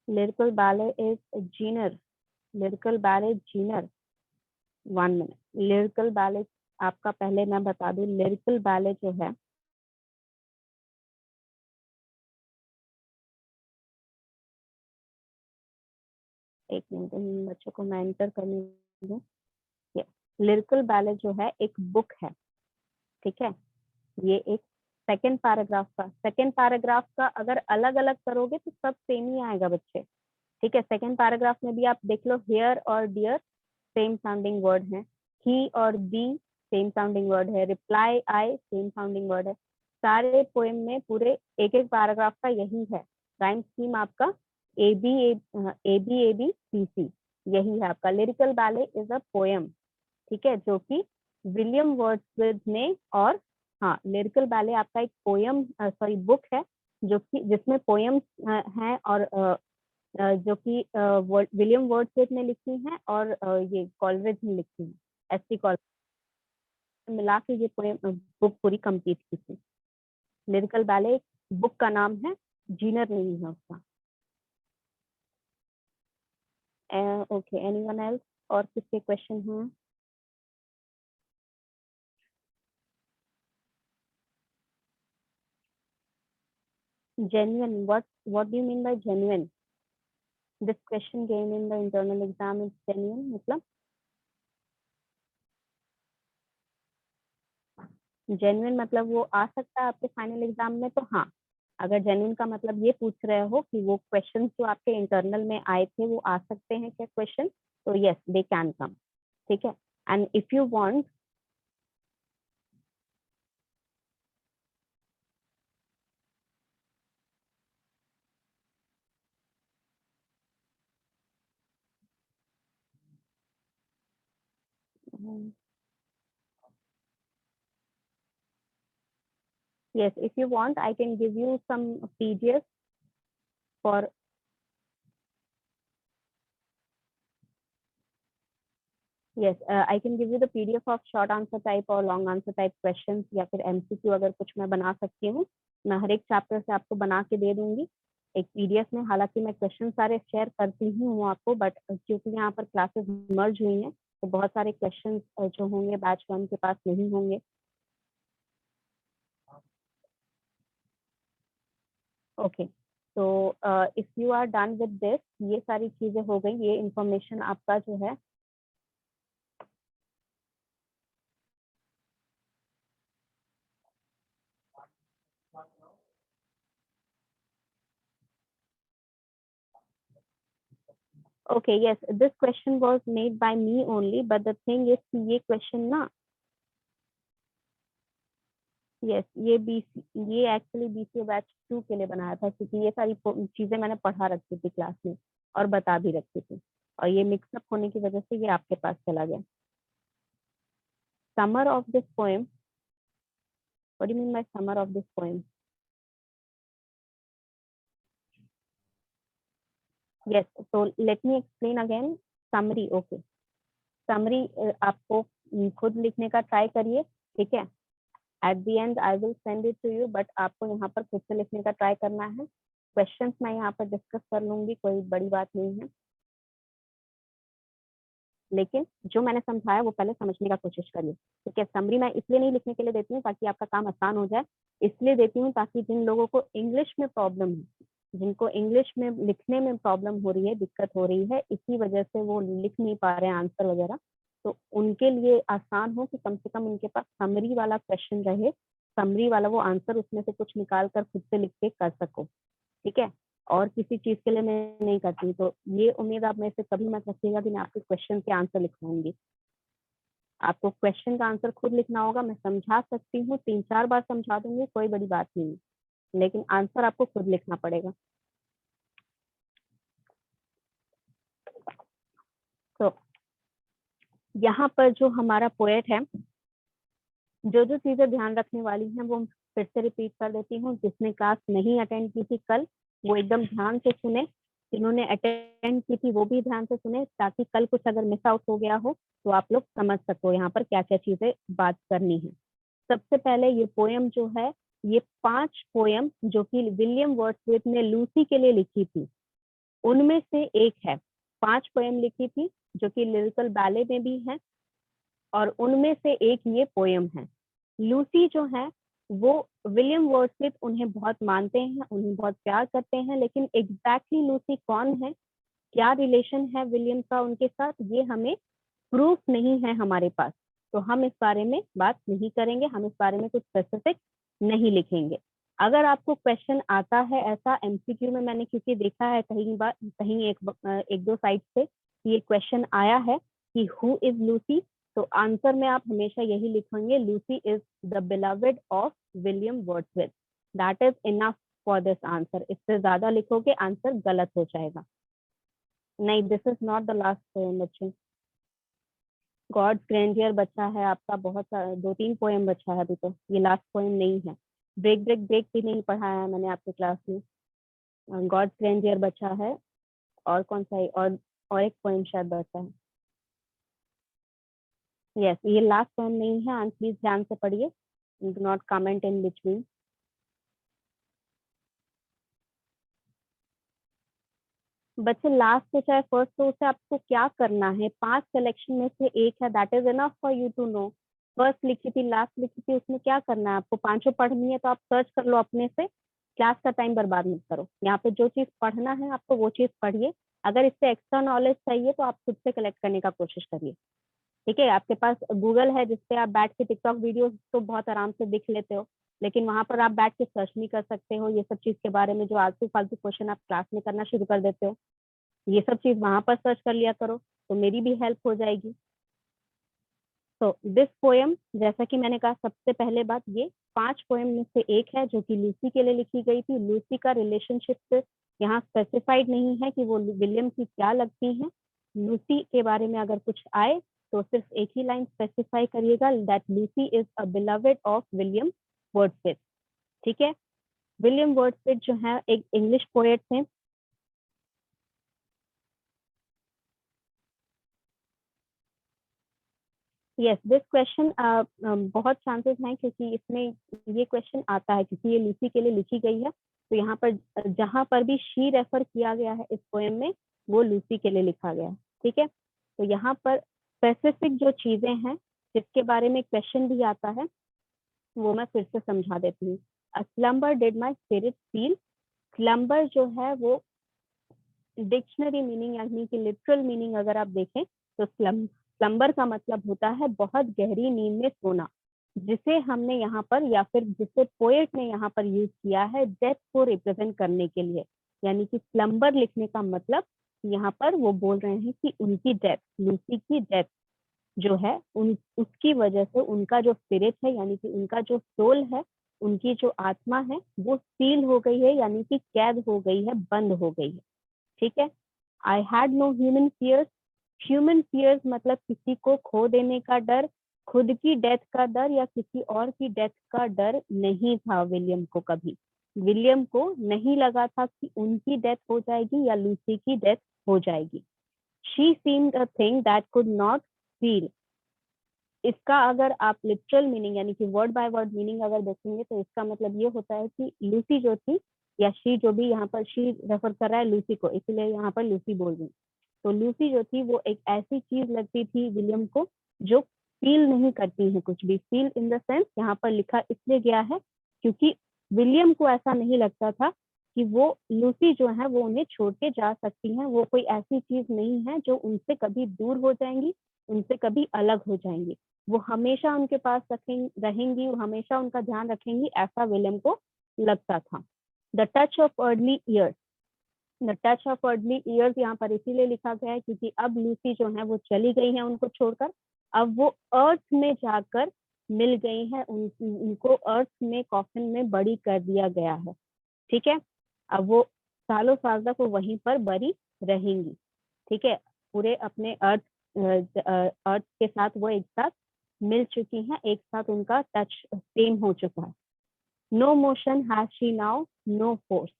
lyrical ballet is Zener, lyrical ballet Zener, 1 minute, lyrical ballet आपका पहले मैं बता दूं, लिरिकल बैले जो है एक मिनट इन बच्चों को मैं एंटर करने दूं। लिरिकल बैले जो है एक बुक है, ठीक है। ये एक सेकंड पैराग्राफ का अगर अलग अलग करोगे तो सब सेम ही आएगा बच्चे, ठीक है। सेकंड पैराग्राफ में भी आप देख लो, हेयर और डियर सेम साउंडिंग वर्ड है, ही और दी सेम साउंडिंग वर्ड है, रिप्लाई आई सेम साउंडिंग वर्ड है। सारे पोएम में पूरे एक एक पैराग्राफ का यही है राइम स्कीम आपका, ए बी ए बी सी सी, यही है आपका। Lyrical ballet is a poem, ठीक है, जो कि विलियम वर्ड्सवर्थ ने, और हाँ, लिरिकल बैले आपका एक पोयम बुक है जो कि जिसमें पोयम्स हैं और जो कि विलियम वर्ड्सवर्थ ने लिखी हैं और ये कॉलरिज ने लिखी है, एस.टी. कॉलरिज मिला के ये पोयम बुक पूरी कंप्लीट की थी। लिरिकल बैले बुक का नाम है, जीनर नहीं है उसका। Okay, anyone else? और किसके क्वेश्चन हैं? Genuine, what do you mean by genuine? This question came in the internal exam, is genuine मतलब genuine मतलब वो आ सकता है आपके फाइनल एग्जाम में, तो हाँ, अगर genuine का मतलब ये पूछ रहे हो कि वो क्वेश्चन जो आपके इंटरनल में आए थे वो आ सकते हैं क्या क्वेश्चन, तो यस दे कैन कम, ठीक है। And if you want, yes, if you want I can give you some PDF for, yes, I can give you the PDF of short answer type और long answer type questions, या फिर MCQ अगर कुछ मैं बना सकती हूँ, मैं हर एक चैप्टर से आपको बना के दे दूंगी एक PDF में। हालांकि मैं क्वेश्चन सारे शेयर करती ही हूँ आपको, बट क्योंकि यहाँ पर क्लासेस मर्ज हुई हैं तो बहुत सारे क्वेश्चन जो होंगे बैच 1 के पास नहीं होंगे। ओके, तो if you are done with this, ये सारी चीजें हो गई, ये इंफॉर्मेशन आपका जो है okay, yes, this question was made by me only, but the thing is कि ये question ना, yes, ये एक्चुअली BCA बैच 2 के लिए बनाया था, क्योंकि ये सारी चीजें मैंने पढ़ा रखी थी क्लास में और बता भी रखी थी, और ये मिक्सअप होने की वजह से ये आपके पास चला गया। Summer of this poem, what do you mean by summer of this poem? yes, so let me explain again. Summary, okay, summary आपको खुद लिखने का ट्राई करिए, ठीक है। At the end I will send it to you, but आपको यहाँ पर खुद से लिखने का ट्राई करना है। क्वेश्चंस मैं यहाँ पर डिस्कस कर लूंगी, कोई बड़ी बात नहीं है, लेकिन जो मैंने समझाया वो पहले समझने का कोशिश करिए, ठीक है। समरी मैं इसलिए नहीं लिखने के लिए देती हूँ ताकि आपका काम आसान हो जाए, इसलिए देती हूँ ताकि जिन लोगों को इंग्लिश में प्रॉब्लम है, जिनको इंग्लिश में लिखने में प्रॉब्लम हो रही है, दिक्कत हो रही है, इसी वजह से वो लिख नहीं पा रहे हैं आंसर वगैरह, तो उनके लिए आसान हो कि कम से कम उनके पास समरी वाला क्वेश्चन रहे, समरी वाला वो आंसर उसमें से कुछ निकाल कर खुद से लिख के कर सको, ठीक है। और किसी चीज के लिए मैं नहीं करती, तो ये उम्मीद आप मेरे से कभी मत रखिएगा कि मैं आपके क्वेश्चन के आंसर लिखवाऊंगी। आपको क्वेश्चन का आंसर खुद लिखना होगा। मैं समझा सकती हूँ, 3-4 बार समझा दूंगी, कोई बड़ी बात नहीं, लेकिन आंसर आपको खुद लिखना पड़ेगा। तो यहाँ पर जो हमारा पोएट है, जो जो चीजें ध्यान रखने वाली हैं वो फिर से रिपीट कर देती हूँ। जिसने क्लास नहीं अटेंड की थी कल, वो एकदम ध्यान से सुने, जिन्होंने अटेंड की थी वो भी ध्यान से सुने, ताकि कल कुछ अगर मिस आउट हो गया हो तो आप लोग समझ सको यहाँ पर क्या क्या चीजें बात करनी है। सबसे पहले ये पोयम जो है, ये 5 पोयम जो कि विलियम वर्ड्सवर्थ ने लूसी के लिए लिखी थी, उनमें से एक है। 5 पोयम लिखी थी जो कि लिरिकल बैले में भी है, और उनमें से एक ये पोयम है। लूसी जो है वो विलियम वर्ड्सवर्थ उन्हें बहुत मानते हैं, उन्हें बहुत प्यार करते हैं, लेकिन एग्जैक्टली लूसी कौन है, क्या रिलेशन है विलियम का उनके साथ, ये हमें प्रूफ नहीं है हमारे पास, तो हम इस बारे में बात नहीं करेंगे, हम इस बारे में कुछ स्पेसिफिक नहीं लिखेंगे। अगर आपको क्वेश्चन आता है ऐसा एमसीक्यू में, मैंने क्योंकि देखा है कहीं एक दो साइट से ये क्वेश्चन आया है कि हु इज लूसी, तो आंसर में आप हमेशा यही लिखेंगे, Lucy is the beloved of William Wordsworth. That is enough for this answer. इससे ज्यादा लिखोगे आंसर गलत हो जाएगा। नहीं, this is not the last poem बच्चे। गॉड्स ग्रैंडियर बचा है आपका, बहुत 2-3 पोएम बचा है अभी, तो ये लास्ट पोएम नहीं है। ब्रेक ब्रेक ब्रेक भी नहीं पढ़ाया है मैंने आपके क्लास में। गॉड्स ग्रैंडियर बचा है, और कौन सा है, और एक पोएम शायद बचा है। यस, ये लास्ट पोएम नहीं है, एंड प्लीज ध्यान से पढ़िए, do not comment in between. बच्चे लास्ट हो चाहे फर्स्ट हो, उसे आपको क्या करना है, 5 सिलेक्शन में से एक है, that is enough for you to know. First लिखी थी, लास्ट लिखी थी, उसमें क्या करना है आपको, 5 पढ़नी है तो आप सर्च कर लो अपने से, क्लास का टाइम बर्बाद मत करो। यहाँ पे जो चीज पढ़ना है आपको वो चीज पढ़िए। अगर इससे एक्स्ट्रा नॉलेज चाहिए तो आप खुद से कलेक्ट करने का कोशिश करिए, ठीक है। आपके पास गूगल है जिसपे आप बैठ के टिकटॉक वीडियोस तो बहुत आराम से दिख लेते हो, लेकिन वहां पर आप बैठ के सर्च नहीं कर सकते हो ये सब चीज के बारे में, जो आलतू फालतू क्वेश्चन आप क्लास में करना शुरू कर देते हो। ये सब चीज वहां पर सर्च कर लिया करो, तो मेरी भी हेल्प हो जाएगी। तो दिस पोएम, जैसा कि मैंने कहा सबसे पहले बात, ये 5 पोएम में से एक है जो कि लूसी के लिए लिखी गई थी। लूसी का रिलेशनशिप यहाँ स्पेसिफाइड नहीं है कि वो विलियम की क्या लगती हैं। लूसी के बारे में अगर कुछ आए तो सिर्फ एक ही लाइन स्पेसिफाई करिएगा, that Lucy is a beloved of William Wordsworth, ठीक है। विलियम वर्ड्सवर्थ जो है एक इंग्लिश पोएट थे। यस, दिस क्वेश्चन बहुत चांसेस हैं, क्योंकि इसमें ये क्वेश्चन आता है, क्योंकि ये लूसी के लिए लिखी गई है, तो यहाँ पर जहां पर भी शी रेफर किया गया है इस पोएम में, वो लूसी के लिए लिखा गया है, ठीक है। तो यहाँ पर स्पेसिफिक जो चीजें हैं जिसके बारे में क्वेश्चन भी आता है, वो मैं फिर से समझा देती हूँ। A slumber did my spirit feel. Slumber जो है वो डिक्शनरी मीनिंग यानी कि लिटरल मीनिंग अगर आप देखें तो स्लम्बर का मतलब होता है बहुत गहरी नींद में सोना, जिसे हमने यहाँ पर, या फिर जिसे पोएट ने यहाँ पर यूज किया है डेथ को रिप्रेजेंट करने के लिए। यानी कि स्लम्बर लिखने का मतलब यहाँ पर वो बोल रहे हैं कि उनकी डेथ, लूसी की डेथ जो है, उसकी वजह से उनका जो स्पिरिट है, यानी कि उनका जो सोल है, उनकी जो आत्मा है, वो सील हो गई है, यानी कि कैद हो गई है, बंद हो गई है, ठीक है। I had no human fears. Human fears मतलब किसी को खो देने का डर, खुद की डेथ का डर या किसी और की डेथ का डर नहीं था विलियम को कभी। विलियम को नहीं लगा था कि उनकी डेथ हो जाएगी या लूसी की डेथ हो जाएगी। She seemed a thing that could not feel. इसका अगर आप लिटरल मीनिंग यानी कि वर्ड बाय वर्ड मीनिंग अगर देखेंगे तो इसका मतलब ये होता है कि लूसी जो थी, या शी, जो भी यहाँ पर शी रेफर कर रहा है लूसी को, इसलिए यहाँ पर लूसी बोल रही हूँ। तो लूसी जो थी वो एक ऐसी चीज लगती थी विलियम को जो फील नहीं करती है कुछ भी। फील इन द सेंस यहाँ पर लिखा इसलिए गया है क्योंकि विलियम को ऐसा नहीं लगता था कि वो लूसी जो है वो उन्हें छोड़ के जा सकती हैं। वो कोई ऐसी चीज नहीं है जो उनसे कभी दूर हो जाएंगी, उनसे कभी अलग हो जाएंगी। वो हमेशा उनके पास रहेंगी, वो हमेशा उनका ध्यान रखेंगी, ऐसा विलियम को लगता था। The touch of early years. The touch of early years यहाँ पर इसीलिए लिखा गया है क्योंकि अब लूसी जो है वो चली गई है उनको छोड़कर, अब वो अर्थ में जाकर मिल गई है, उनको अर्थ में कॉफिन में बड़ी कर दिया गया है, ठीक है। अब वो सालों साल तक वो वहीं पर बड़ी रहेंगी, ठीक है। पूरे अपने अर्थ के साथ वो एक साथ मिल चुकी हैं, एक साथ उनका टच सेम हो चुका है। No motion has she now, no force.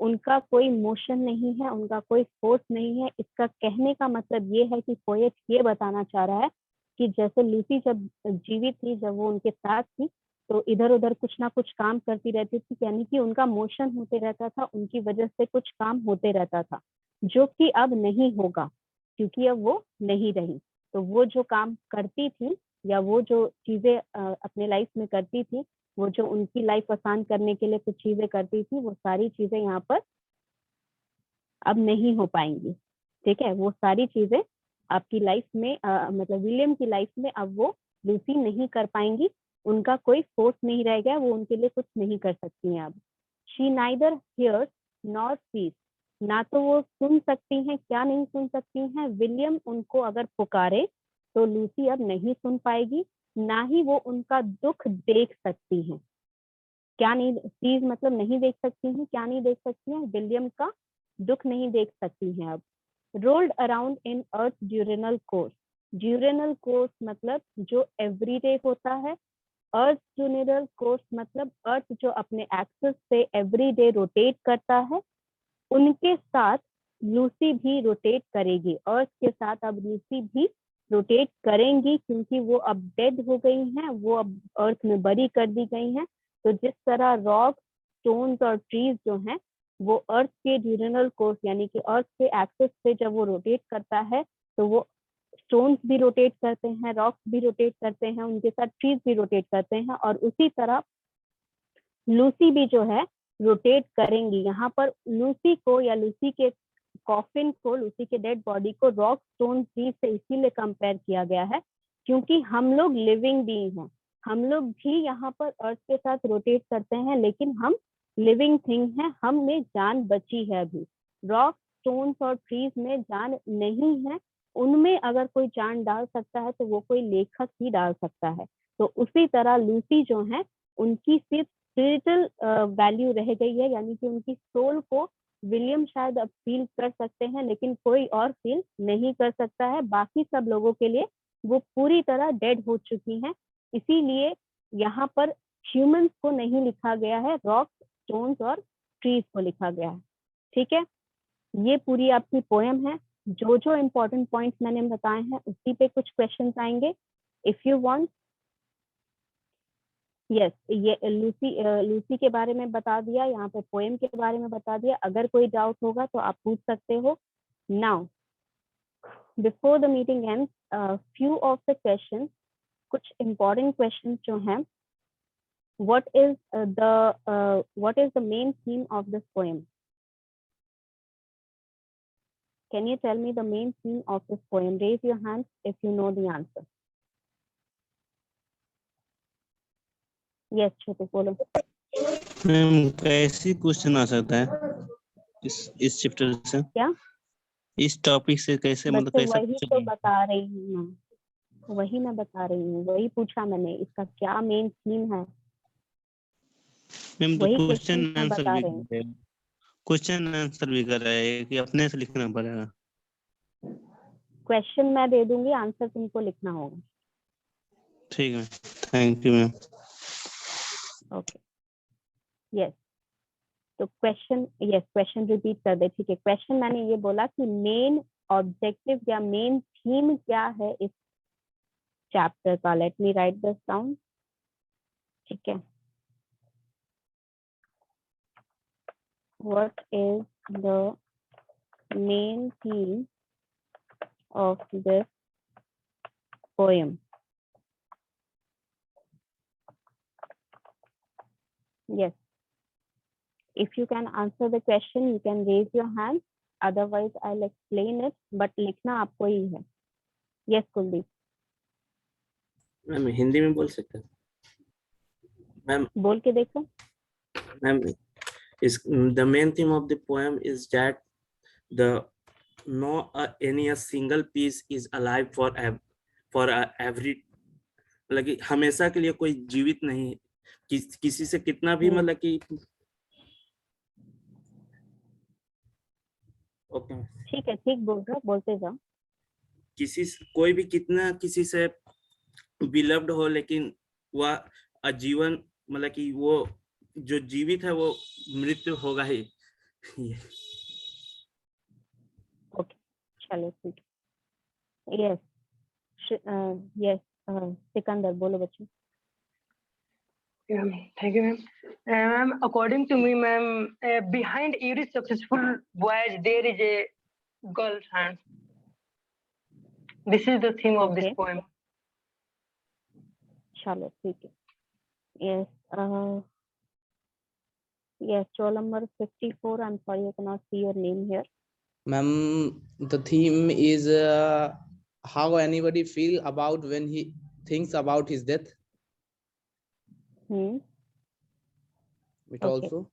उनका कोई मोशन नहीं है, उनका कोई फोर्स नहीं है। इसका कहने का मतलब ये है कि पोएट ये बताना चाह रहा है कि जैसे लूसी जब जीवित थी, जब वो उनके साथ थी, तो इधर उधर कुछ ना कुछ काम करती रहती थी, यानी कि उनका मोशन होते रहता था, उनकी वजह से कुछ काम होते रहता था, जो कि अब नहीं होगा क्योंकि अब वो नहीं रही। तो वो जो काम करती थी या वो जो चीजें अपने लाइफ में करती थी, वो जो उनकी लाइफ आसान करने के लिए कुछ चीजें करती थी, वो सारी चीजें यहाँ पर अब नहीं हो पाएंगी। ठीक है, वो सारी चीजें आपकी लाइफ में मतलब विलियम की लाइफ में अब वो लूसी नहीं कर पाएंगी, उनका कोई फोर्स नहीं रह गया, वो उनके लिए कुछ नहीं कर सकती हैं अब। She neither hears nor sees, ना तो वो सुन सकती हैं, क्या नहीं सुन सकती हैं, विलियम उनको अगर पुकारे तो लूसी अब नहीं सुन पाएगी, ना ही वो उनका दुख देख सकती हैं। क्या नहीं, सीज मतलब नहीं देख सकती हैं, क्या नहीं देख सकती हैं, विलियम का दुख नहीं देख सकती हैं अब। Rolled around in earth diurnal course, diurnal course मतलब जो एवरीडे होता है, अर्थ ड्यूरेनल कोर्स मतलब अर्थ जो अपने एक्सिस से एवरीडे रोटेट करता है, उनके साथ लूसी भी रोटेट करेगी, अर्थ के साथ अब लूसी भी रोटेट करेंगी, क्योंकि वो अब डेड हो गई हैं, वो अब अर्थ में बरी कर दी गई हैं। तो जिस तरह रॉक, स्टोन्स और ट्रीज जो हैं वो अर्थ के ड्यूरेनल कोर्स यानी कि अर्थ के एक्सिस पे जब वो रोटेट करता है तो वो स्टोन्स भी रोटेट करते हैं, रॉक्स भी रोटेट करते हैं, उनके साथ ट्रीज भी रोटेट करते हैं, और उसी तरह लूसी भी जो है रोटेट करेंगी। यहाँ पर लूसी को या लूसी के कॉफिन को, लूसी के डेड बॉडी को रॉक, स्टोन, ट्रीज से इसीलिए कंपेयर किया गया है क्योंकि हम लोग लिविंग बीइंग हैं, हम लोग भी यहाँ पर अर्थ के साथ रोटेट करते हैं, लेकिन हम लिविंग थिंग है, हम में जान बची है अभी। रॉक, स्टोन्स और ट्रीज में जान नहीं है, उनमें अगर कोई जान डाल सकता है तो वो कोई लेखक ही डाल सकता है। तो उसी तरह लूसी जो है उनकी सिर्फ स्पिरिचुअल वैल्यू रह गई है, यानी कि उनकी सोल को विलियम शायद अब फील कर सकते हैं लेकिन कोई और फील नहीं कर सकता है। बाकी सब लोगों के लिए वो पूरी तरह डेड हो चुकी हैं, इसीलिए यहाँ पर ह्यूमंस को नहीं लिखा गया है, रॉक, स्टोन्स और ट्रीज को लिखा गया है। ठीक है, ये पूरी आपकी पोएम है। जो जो इम्पोर्टेंट पॉइंट्स मैंने बताए हैं उसी पे कुछ क्वेश्चंस आएंगे इफ यू वांट। यस, ये लूसी के बारे में बता दिया, यहाँ पे पोएम के बारे में बता दिया। अगर कोई डाउट होगा तो आप पूछ सकते हो। Now before the meeting ends, few of the questions, कुछ इम्पोर्टेंट क्वेश्चंस जो हैं, what is the main theme of this poem? Can you tell me the main theme of this poem? Raise your hand if you know the answer. Yes, छोटे बोलो। Ma'am कैसे question आ सकता है इस chapter से? क्या? इस टॉपिक से कैसे, मतलब बच्चे कैसा वही तो बता रही हूँ मैं, वही मैं बता रही हूँ, वही पूछा मैंने, इसका क्या मेन थीम है? मैम तो वही क्वेश्चन क्वेश्चन आंसर बता भी रहे हैं। कर रहे हैं, क्वेश्चन आंसर भी कर रहे हैं कि अपने से लिखना पड़ेगा? क्वेश्चन मैं दे दूंगी, आंसर तुमको लिखना होगा। ठीक है, thank you ma'am. Okay, yes, तो क्वेश्चन रिपीट कर दे। ठीक है, क्वेश्चन मैंने ये बोला कि मेन ऑब्जेक्टिव या मेन थीम क्या है इस चैप्टर का। Late me right this down. ठीक है, what is the main theme of this poem? Yes, if you can answer the question you can raise your hand, otherwise I'll explain it, but लिखना आपको ही है। Yes, Kuldeep. Ma'am Hindi में बोल सकते हैं? Ma'am बोल के देखो। Ma'am is the main theme of the poem is that the a single piece is alive for every, मतलब कि हमेशा के लिए कोई जीवित नहीं, किसी से कितना भी मतलब कि ओके ठीक है, ठीक बोल रहा, बोलते जाओ। कोई भी कितना किसी से बिलव्ड हो, लेकिन वह आजीवन, मतलब कि वो जो जीवित है वो मृत्यु होगा ही। ओके, चलो ठीक है। यस, यस, सिकंदर बोलो बच्चों। Thank you, ma'am. Ma'am, according to me, ma'am, behind every successful voyage there is a girl's hand. This is the theme of this Okay. poem. चलो ठीक है. Yes. Yes, roll number 54. I'm sorry, I cannot see your name here. Ma'am, the theme is how anybody feel about when he thinks about his death. Hmm. It Okay. also.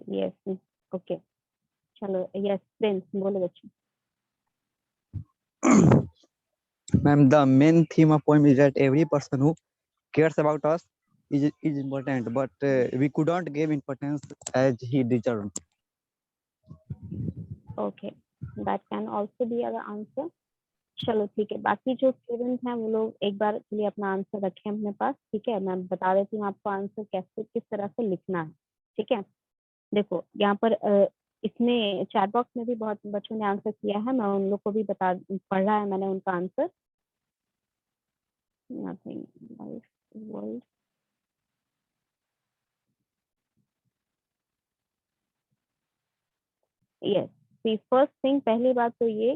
Yes. Okay. चलो. Yes, Prince, बोलो बच्चे. Ma'am, the main theme of poem is that every person who cares about us is important, but we could not give importance as he deserved. Okay, that can also be the answer. चलो ठीक है. बाकी जो student हैं वो लोग एक बार के लिए अपना आंसर रखें अपने पास. ठीक है, मैं बता देती हूँ आपको आंसर कैसे किस तरह से लिखना है. ठीक है, देखो यहाँ पर इसमें चैट बॉक्स में भी बहुत बच्चों ने आंसर किया है. मैं उन लोग को भी पढ़ा है मैंने उनका answer. Nothing life world. Yes, first thing, पहली बात तो ये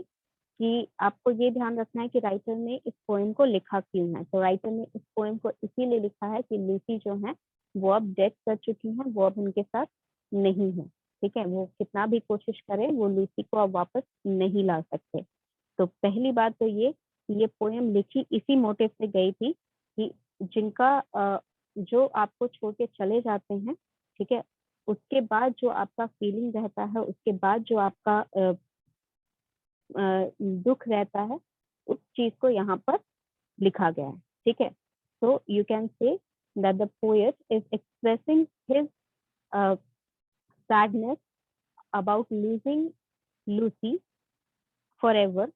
कि आपको ये ध्यान रखना है कि राइटर ने इस पोएम को लिखा क्यों है. तो राइटर ने इस पोएम को इसीलिए लिखा है कि लूसी जो है वो अब डेथ कर चुकी है, वो अब उनके साथ नहीं है. ठीक है, वो कितना भी कोशिश करे वो लूसी को अब वापस नहीं ला सकते. तो पहली बात तो ये पोएम लिखी इसी मोटिव से गई थी कि जिनका जो आपको छोड़ के चले जाते हैं, ठीक है, उसके बाद जो आपका फीलिंग रहता है, उसके बाद जो आपका दुख रहता है, उस चीज को यहाँ पर लिखा गया है. ठीक है, so you can say that the poet is expressing his sadness about losing Lucy forever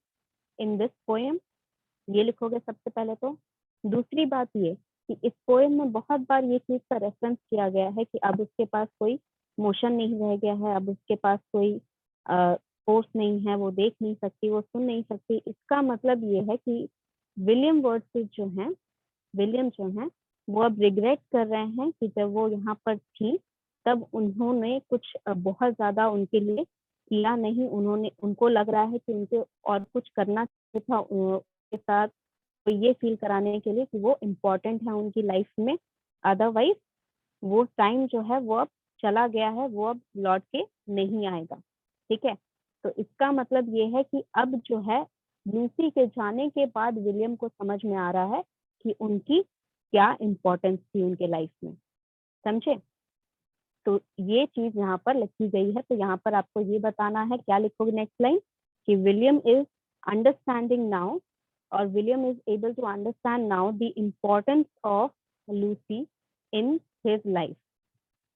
in this poem. ये लिखोगे सबसे पहले तो. दूसरी बात ये कि इस पोएम में बहुत बार ये चीज का रेफरेंस किया गया है कि अब उसके पास कोई मोशन नहीं रह गया है, अब उसके पास कोई फोर्स नहीं है, वो देख नहीं सकती, वो सुन नहीं सकती. इसका मतलब ये है कि विलियम वर्ड्सवर्थ जो हैं वो अब रिग्रेट कर रहे हैं कि जब वो यहाँ पर थी तब उन्होंने कुछ बहुत ज्यादा उनके लिए किया नहीं. उनको लग रहा है कि उनको और कुछ करना चाहिए था उनके साथ, तो ये फील कराने के लिए कि वो इम्पोर्टेंट है उनकी लाइफ में. अदरवाइज वो टाइम जो है वो अब चला गया है, वो अब लौट के नहीं आएगा. ठीक है, तो इसका मतलब ये है कि अब जो है लूसी के जाने के बाद विलियम को समझ में आ रहा है कि उनकी क्या इम्पोर्टेंस थी उनके लाइफ में. समझे? तो ये चीज यहाँ पर लिखी गई है. तो यहाँ पर आपको ये बताना है, क्या लिखोगे नेक्स्ट लाइन, कि विलियम इज अंडरस्टैंडिंग नाउ, और William is able to understand now the importance of Lucy in his life.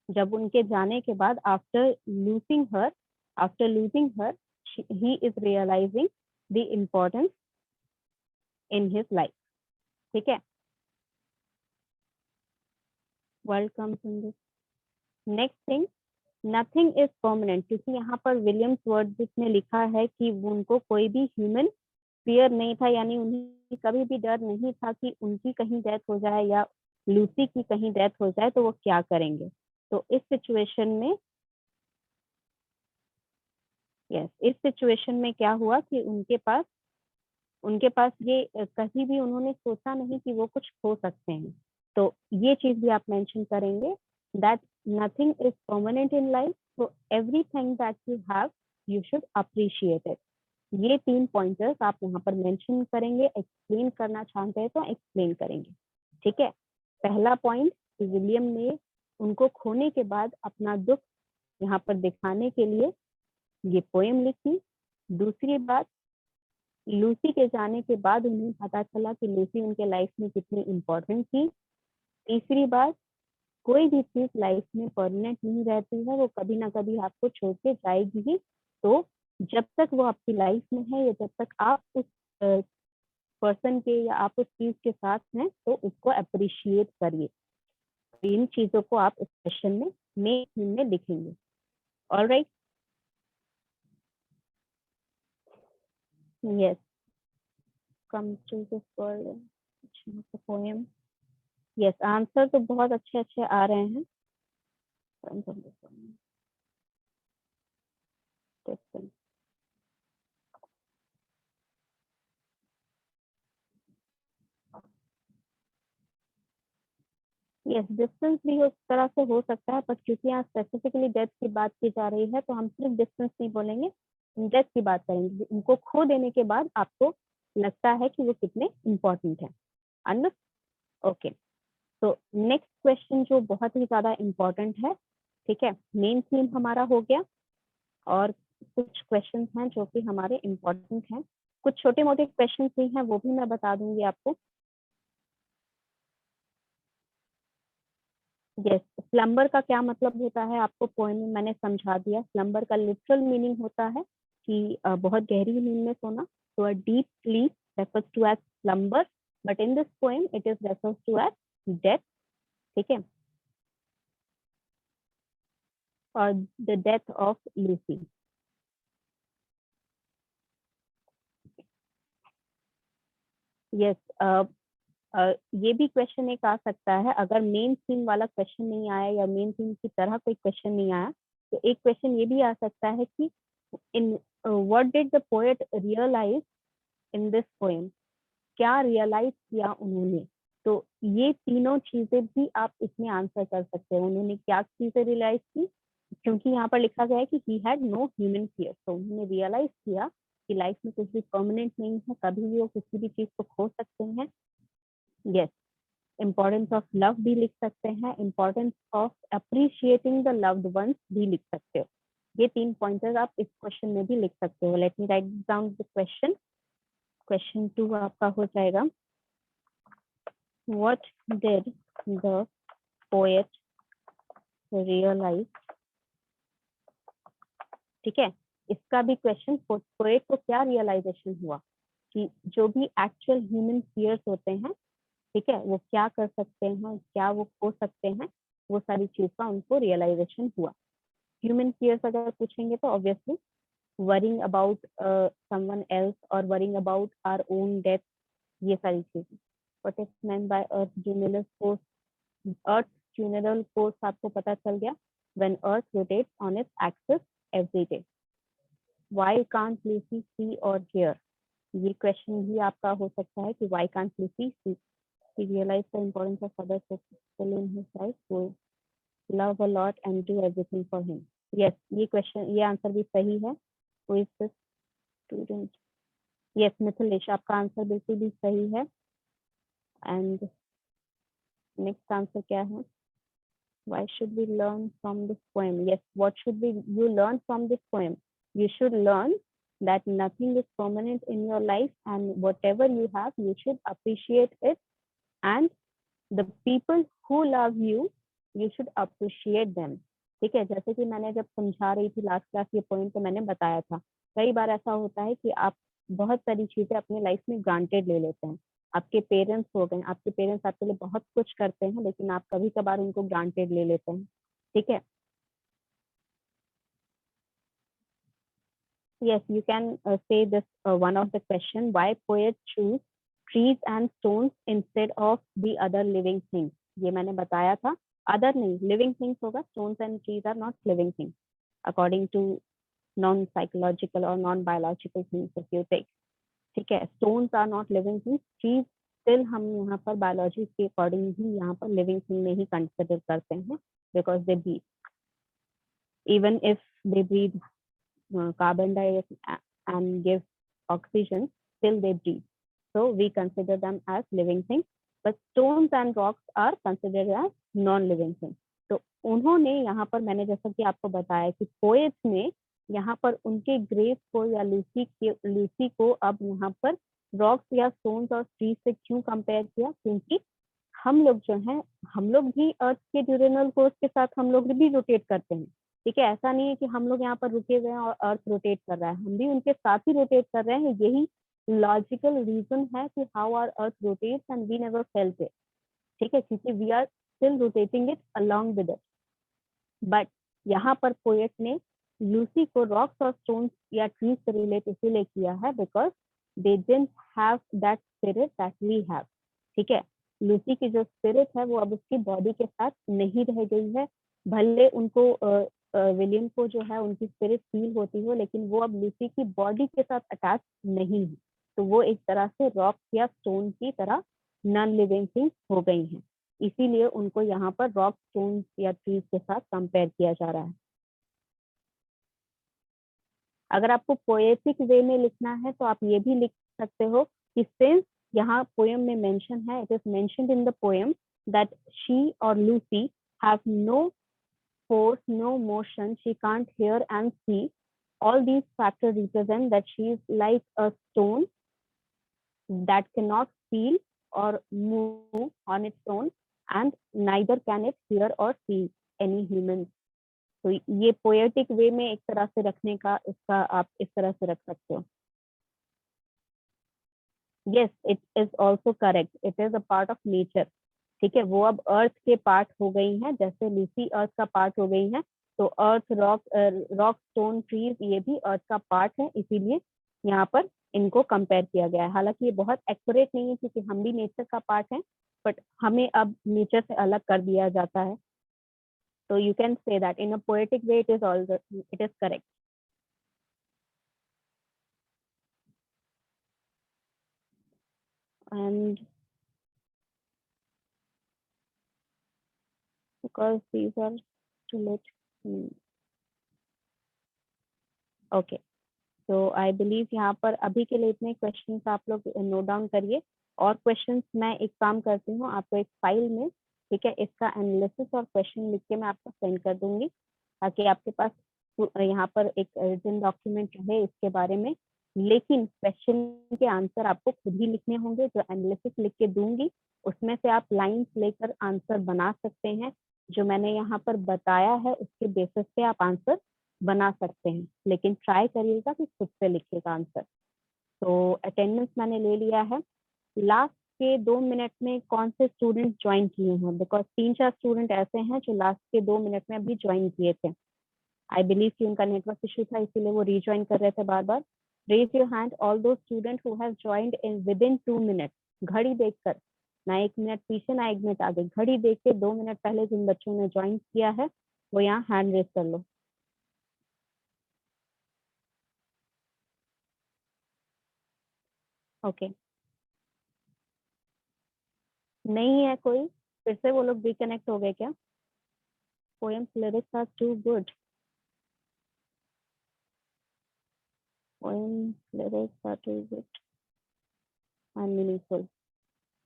जब उनके जाने के बाद, after losing her he is realizing the importance in his life. ठीक है, world comes in this. Next thing, nothing is permanent, क्योंकि यहाँ पर विलियम्स वर्ड जिसने लिखा है कि उनको कोई भी ह्यूमन फियर नहीं था, यानी उन्हें कभी भी डर नहीं था कि उनकी कहीं डेथ हो जाए या लूसी की कहीं डेथ हो जाए तो वो क्या करेंगे. तो इस सिचुएशन में क्या हुआ कि उनके पास ये कभी भी उन्होंने सोचा नहीं कि वो कुछ खो सकते हैं. तो ये चीज भी आप मेंशन करेंगे, that nothing is permanent in life, so everything that you have you should appreciate it. ये 3 पॉइंटर्स आप यहाँ पर मेंशन करेंगे. एक्सप्लेन करना चाहते हैं तो एक्सप्लेन करेंगे. ठीक है, पहला पॉइंट कि विलियम ने उनको खोने के बाद अपना दुख यहाँ पर दिखाने के लिए ये पोएम लिखी. दूसरी बात, लूसी के जाने के बाद उन्हें पता चला कि लूसी उनके लाइफ में कितनी इम्पोर्टेंट थी. तीसरी बात, कोई भी चीज लाइफ में परमानेंट नहीं रहती है, वो कभी ना कभी आपको छोड़ के जाएगी ही. तो जब तक वो आपकी लाइफ में है या जब तक आप उस पर्सन के या आप उस चीज के साथ हैं तो उसको अप्रिशिएट करिए. इन चीजों को आप इस सेशन में मेन में लिखेंगे. Alright, yes, come to this world, poem. Yes, answer तो बहुत अच्छे आ रहे हैं. यस, डिस्टेंस भी उस तरह से हो सकता है, पर क्योंकि यहाँ स्पेसिफिकली डेथ की बात की जा रही है तो हम सिर्फ डिस्टेंस नहीं बोलेंगे, डेथ की बात करेंगे। उनको खो देने के बाद आपको लगता है कि वो कितने इम्पोर्टेंट है। अंडरस्टूड? ओके, तो नेक्स्ट क्वेश्चन जो बहुत ही ज्यादा इम्पोर्टेंट है, ठीक है, मेन थीम हमारा हो गया और कुछ क्वेश्चंस हैं जो कि हमारे इम्पोर्टेंट हैं। कुछ छोटे मोटे क्वेश्चंस भी हैं, वो भी मैं बता दूंगी आपको। यस, स्लम्बर का क्या मतलब होता है आपको पोएम में मैंने समझा दिया। स्लम्बर का लिटरल मीनिंग होता है कि बहुत गहरी नींद में सोना। तो a deep sleep refers to as slumber, but in this poem it is refers to as death, ठीक है, और the death of Lucy. Yes, ये भी क्वेश्चन एक आ सकता है, अगर मेन थीम वाला क्वेश्चन नहीं आया या मेन थीम की तरह कोई क्वेश्चन नहीं आया तो एक क्वेश्चन ये भी आ सकता है कि in what did the poet realise in this poem, क्या रियलाइज किया उन्होंने। तो ये तीनों चीजें भी आप इसमें आंसर कर सकते हैं। उन्होंने क्या चीजें रियलाइज की, क्योंकि यहाँ पर लिखा गया है कि he had no human fear, तो उन्होंने रियलाइज किया कि लाइफ में कुछ भी परमानेंट नहीं है, कभी भी वो किसी भी चीज को खो सकते हैं। यस, इम्पोर्टेंस ऑफ लव भी लिख सकते हैं, importance of appreciating the loved ones भी लिख सकते हो। ये 3 पॉइंटर्स आप इस क्वेश्चन में भी लिख सकते हो। Let me write down the question. Question 2 आपका हो जाएगा, what did the poet realise. ठीक है, इसका भी क्वेश्चन, पोएट को क्या रियलाइजेशन हुआ कि जो भी एक्चुअल ह्यूमन फियर्स होते हैं, ठीक है, वो क्या कर सकते हैं, क्या वो खो सकते हैं, वो सारी चीज का उनको रियलाइजेशन हुआ। ह्यूमन फियर्स अगर पूछेंगे तो obviously worrying about someone else और worrying about our own death, ये सारी चीजें। What is meant by earth funeral course. Earth funeral course आपको पता चल गया, when earth rotates on its axis every day. Why can't Lucy see और hear, ये क्वेश्चन भी आपका हो सकता है कि why can't Lucy see, he realized the importance of others people in his life who love a lot and do everything for him. Yes, ये question, ये आंसर भी सही है। Who is this student? Yes, Mithilesh, आपका answer बिल्कुल भी सही है। एंड नेक्स्ट आंसर क्या है, why should we learn from this poem? Yes, what should you learn from this poem? You should learn that nothing is permanent in your life and whatever you have you should appreciate it, and the people who love you you should appreciate them। ठीक है, जैसे कि मैंने जब समझा रही थी last class ये पॉइंट, तो मैंने बताया था कई बार ऐसा होता है कि आप बहुत सारी चीजें अपनी लाइफ में ग्रांटेड ले लेते हैं। आपके पेरेंट्स हो गए, आपके पेरेंट्स आपके लिए बहुत कुछ करते हैं, लेकिन आप कभी कभार उनको ग्रांटेड ले लेते हैं। ठीक है, yes, you can say this one of the question, why poets choose trees and stones instead of the other living things। ये मैंने बताया था, अदर नहीं, लिविंग थिंग्स होगा, stones and trees are not living things according to non psychological और non biological things if you take. ठीक है, stones are not living things, trees still हम यहाँ पर बायोलॉजी के अकॉर्डिंग ही यहाँ पर लिविंग थिंग में ही कंसिडर करते हैं, because they breathe, even if they breathe carbon dioxide and give oxygen, still they breathe. So we consider them as living things, but stones and rocks are considered as non-living things. तो उन्होंने यहाँ पर, मैंने जैसा कि आपको बताया कि पोएट्स ने यहाँ पर उनके ग्रेव को या लूसी को अब यहाँ पर रॉक्स या स्टोन्स और ट्रीज से क्यों कंपेयर किया, क्योंकि हम लोग जो हैं, हम लोग भी अर्थ के ड्यूरेनल कोर्स के साथ हम लोग भी रोटेट करते हैं। ठीक है, ऐसा नहीं है कि हम लोग यहाँ पर रुके हुए हैं और अर्थ रोटेट कर रहा है, हम भी उनके साथ ही रोटेट कर रहे हैं। यही लॉजिकल रीजन है कि how our earth rotates and we never felt it. ठीक है, क्योंकि we are still rotating it along with it. But यहाँ पर पोएट ने लूसी को रॉक्स और स्टोन्स या ट्रीज से रिलेट इसीलिए किया है because they didn't have that spirit that we have. ठीक है, लूसी की जो स्पिरिट है वो अब उसकी बॉडी के साथ नहीं रह गई है, भले उनको विलियम को जो है उनकी स्पिरिट फील होती हो, लेकिन वो अब लूसी की बॉडी के साथ अटैच नहीं है। तो वो एक तरह से रॉक या स्टोन की तरह नॉन लिविंग थिंग्स हो गई हैं। इसीलिए उनको यहाँ पर रॉक, स्टोन या ट्रीज के साथ कंपेयर किया जा रहा है। अगर आपको पोएटिक वे में लिखना है तो आप ये भी लिख सकते हो कि सिंस यहाँ पोएम में मेंशन है, it is mentioned in the poem that she और Lucy have no force, no motion, she can't hear and see. All these factors represent that she is like a stone that cannot feel or move on its own, and neither can it hear or see any human. तो ये poetic वे में एक तरह से रखने का, इसका आप इस तरह से रख सकते हो। Yes, it is also correct. It is a part of nature. ठीक है, वो अब अर्थ के पार्ट हो गई हैं, जैसे लूसी अर्थ का पार्ट हो गई हैं, तो अर्थ, रॉक, स्टोन, ट्रीज ये भी अर्थ का पार्ट है, इसीलिए यहाँ पर इनको कंपेयर किया गया है। हालांकि ये बहुत एक्यूरेट नहीं है क्योंकि हम भी नेचर का पार्ट हैं, बट हमें अब नेचर से अलग कर दिया जाता है। तो you can say that in a poetic way it is correct. And because these are too late. Okay, so I believe यहाँ पर अभी के लिए इतने क्वेश्चंस आप लोग नोट डाउन करिए, और क्वेश्चंस मैं एक काम करती हूँ, आपको एक फाइल में, ठीक है, इसका एनालिसिस और क्वेश्चन लिख के मैं आपको सेंड कर दूंगी, ताकि आपके पास यहाँ पर एक रिटन डॉक्यूमेंट रहे इसके बारे में। लेकिन क्वेश्चन के आंसर आपको खुद ही लिखने होंगे। जो एनालिसिस लिख के दूंगी उसमें से आप लाइंस लेकर आंसर बना सकते हैं। जो मैंने यहाँ पर बताया है उसके बेसिस पे आप आंसर बना सकते हैं, लेकिन ट्राई करिएगा कि खुद से लिखिएगा आंसर। तो अटेंडेंस मैंने ले लिया है। लास्ट के 2 मिनट में कौन से स्टूडेंट ज्वाइन किए हैं? बिकॉज 3-4 स्टूडेंट ऐसे हैं जो लास्ट के 2 मिनट में अभी ज्वाइन किए थे। आई बिलीव कि उनका नेटवर्क इशू था, इसीलिए वो रीज्वाइन कर रहे थे बार बार। रेज योर हैंड ऑल दो student who have joined in within 2 minute. घड़ी देखकर, ना 1 मिनट पीछे ना 1 मिनट आगे, घड़ी देख के 2 मिनट पहले जिन बच्चों ने ज्वाइन किया है वो यहाँ हैंड रेज कर लो। ओके, नहीं है कोई? फिर से वो लोग डिकनेक्ट हो गए क्या? Poems lyrics are too good. Poems lyrics are too good and meaningful.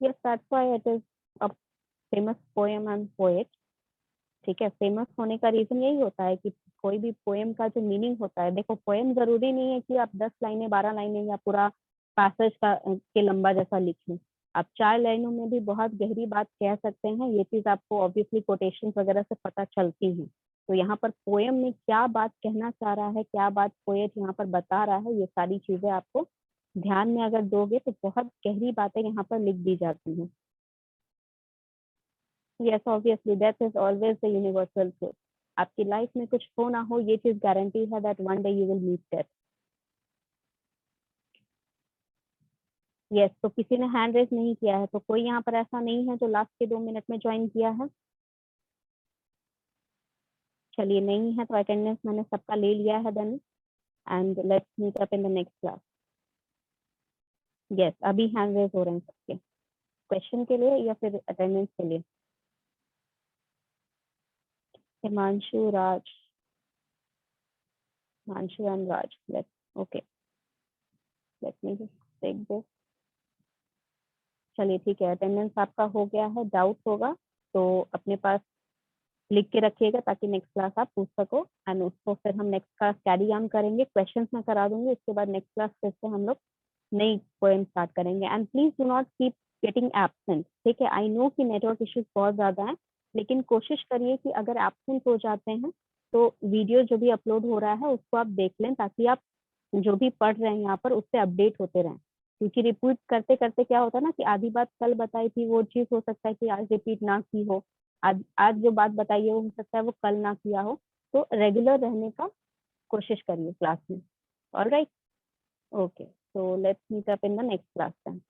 Yes, that's why it is a famous poem and poet. ठीक है, फेमस होने का रीजन यही होता है कि कोई भी पोएम का जो मीनिंग होता है, देखो पोएम जरूरी नहीं है कि आप 10 लाइनें 12 लाइनें या पूरा पैसेज का के लंबा जैसा लिखें। आप 4 लाइनों में भी बहुत गहरी बात कह सकते हैं। ये चीज आपको ऑब्वियसली कोटेशन वगैरह से पता चलती है। तो यहाँ पर पोएम में क्या बात कहना चाह रहा है, क्या बात पोएट यहाँ पर बता रहा है, ये सारी चीजें आपको ध्यान में अगर दोगे तो बहुत गहरी बातें यहाँ पर लिख दी जाती हैं। Yes, obviously, death is always the universal truth. आपकी लाइफ में कुछ हो ना हो, ये चीज गारंटी है that one day you will meet death. Yes, तो किसी ने हैंड रेज नहीं किया है, तो कोई यहाँ पर ऐसा नहीं है जो लास्ट के 2 मिनट में ज्वाइन किया है। चलिए, नहीं है तो अटेंडेंस मैंने सबका ले लिया है then, and let's meet up in the next class. Yes, अभी हैंड रेज हो रहे हैं सबके, क्वेश्चन के लिए या फिर अटेंडेंस के लिए? Himanshu, Raj, Himanshu and Raj, let's okay, let me just take this. चलिए ठीक है, अटेंडेंस आपका हो गया है। डाउट होगा तो अपने पास लिख के रखिएगा ताकि नेक्स्ट क्लास आप पूछ सको, एंड उसको फिर हम नेक्स्ट क्लास कैरी ऑन करेंगे। क्वेश्चंस मैं करा दूंगी, उसके बाद नेक्स्ट क्लास फिर से हम लोग नई पोएम स्टार्ट करेंगे। And please do not keep getting absent, ठीक है? आई नो कि नेटवर्क इश्यूज बहुत ज़्यादा हैं, लेकिन कोशिश करिए कि अगर एब्सेंट हो जाते हैं तो वीडियो जो भी अपलोड हो रहा है उसको आप देख लें, ताकि आप जो भी पढ़ रहे हैं यहाँ पर उससे अपडेट होते रहें। क्योंकि रिपीट करते करते क्या होता है ना कि आधी बात कल बताई थी वो चीज़ हो सकता है कि आज रिपीट ना की हो, आज जो बात बताई है वो हो सकता है वो कल ना किया हो। तो रेगुलर रहने का कोशिश करिए क्लास में। Alright, okay, so let's meet up in the next class then.